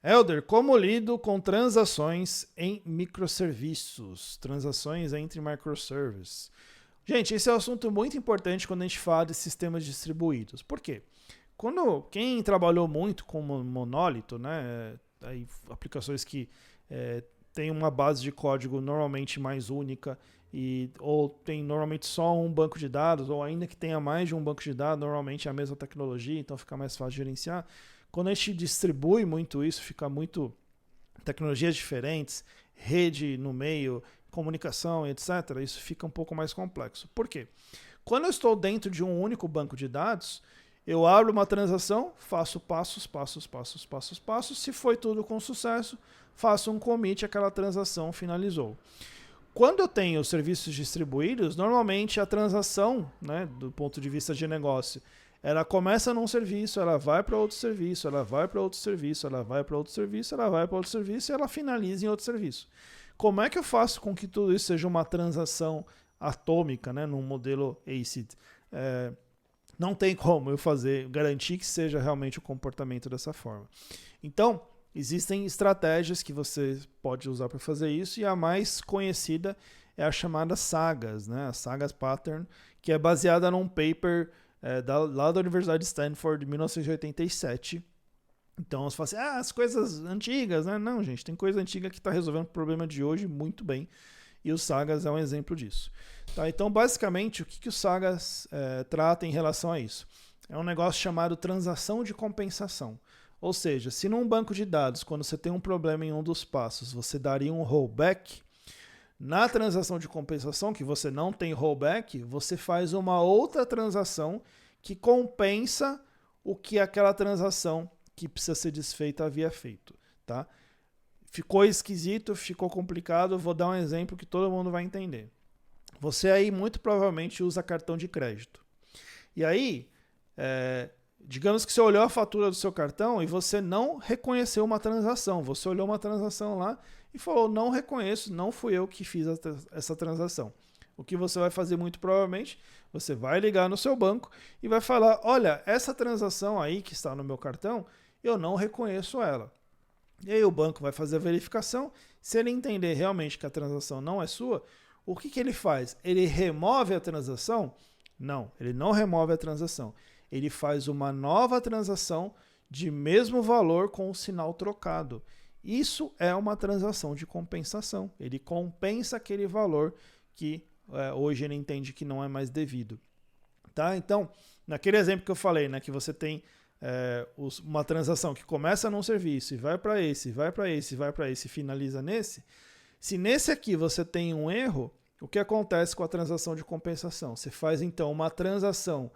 Helder, como lido com transações em microserviços? Transações entre microservices. Gente, esse é um assunto muito importante quando a gente fala de sistemas distribuídos. Por quê? Quem trabalhou muito com monólito, né, aí, aplicações que têm uma base de código normalmente mais única, ou tem normalmente só um banco de dados, ou ainda que tenha mais de um banco de dados, normalmente é a mesma tecnologia, então fica mais fácil de gerenciar. Quando a gente distribui muito isso, fica muito tecnologias diferentes, rede no meio, comunicação, etc., isso fica um pouco mais complexo. Por quê? Quando eu estou dentro de um único banco de dados, eu abro uma transação, faço passos. Se foi tudo com sucesso, faço um commit, aquela transação finalizou. Quando eu tenho serviços distribuídos, normalmente a transação, né, do ponto de vista de negócio, ela começa num serviço, ela vai para outro serviço, ela vai para outro serviço, ela vai para outro serviço, ela vai para outro serviço e ela finaliza em outro serviço. Como é que eu faço com que tudo isso seja uma transação atômica, né, num modelo ACID? Não tem como eu garantir que seja realmente o comportamento dessa forma. Então, existem estratégias que você pode usar para fazer isso, e a mais conhecida é a chamada SAGAS, né? A SAGAS Pattern, que é baseada num paper lá da Universidade de Stanford, de 1987. Então você fala assim, as coisas antigas, né? Não, gente, tem coisa antiga que está resolvendo o problema de hoje muito bem, e o SAGAS é um exemplo disso. Tá, então, basicamente, o que o SAGAS trata em relação a isso? É um negócio chamado transação de compensação. Ou seja, se num banco de dados, quando você tem um problema em um dos passos, você daria um rollback, na transação de compensação, que você não tem rollback, você faz uma outra transação que compensa o que aquela transação que precisa ser desfeita havia feito. Tá? Ficou esquisito, ficou complicado, vou dar um exemplo que todo mundo vai entender. Você aí muito provavelmente usa cartão de crédito. E aí, digamos que você olhou a fatura do seu cartão e você não reconheceu uma transação. Você olhou uma transação lá e falou, não reconheço, não fui eu que fiz essa transação. O que você vai fazer muito provavelmente, você vai ligar no seu banco e vai falar, olha, essa transação aí que está no meu cartão, eu não reconheço ela. E aí o banco vai fazer a verificação. Se ele entender realmente que a transação não é sua, o que ele faz? Ele remove a transação? Não, ele não remove a transação. Ele faz uma nova transação de mesmo valor com o sinal trocado. Isso é uma transação de compensação. Ele compensa aquele valor que hoje ele entende que não é mais devido. Tá? Então, naquele exemplo que eu falei, né, que você tem uma transação que começa num serviço e vai para esse, vai para esse, vai para esse e finaliza nesse, se nesse aqui você tem um erro, o que acontece com a transação de compensação? Você faz então uma transação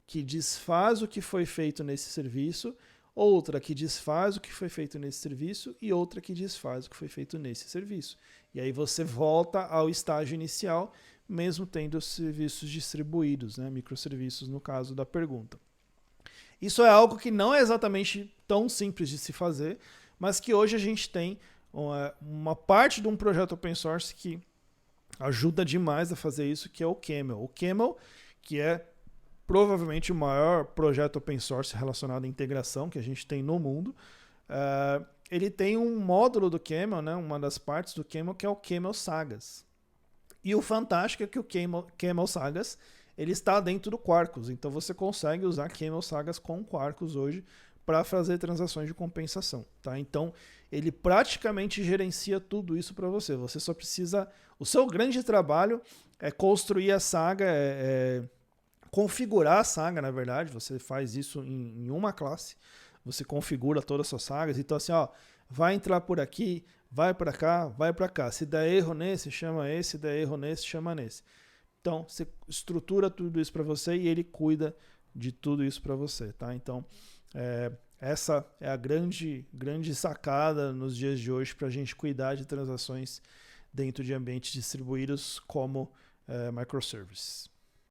que desfaz o que foi feito nesse serviço, outra que desfaz o que foi feito nesse serviço e outra que desfaz o que foi feito nesse serviço. E aí você volta ao estágio inicial, mesmo tendo serviços distribuídos, né? Microserviços no caso da pergunta. Isso é algo que não é exatamente tão simples de se fazer, mas que hoje a gente tem uma parte de um projeto open source que ajuda demais a fazer isso, que é o Camel. O Camel, que é provavelmente o maior projeto open source relacionado à integração que a gente tem no mundo, ele tem um módulo do Camel, né, uma das partes do Camel, que é o Camel Sagas. E o fantástico é que o Camel Sagas ele está dentro do Quarkus, então você consegue usar Camel Sagas com Quarkus hoje para fazer transações de compensação. Tá? Então, ele praticamente gerencia tudo isso para você. Você só precisa... O seu grande trabalho é construir a saga, configurar a saga, na verdade. Você faz isso em uma classe. Você configura todas as suas sagas. Então, assim, vai entrar por aqui, vai para cá, vai para cá. Se der erro nesse, chama esse. Se der erro nesse, chama nesse. Então, você estrutura tudo isso para você e ele cuida de tudo isso para você. Tá? Então, essa é a grande sacada nos dias de hoje para a gente cuidar de transações dentro de ambientes distribuídos como microservices.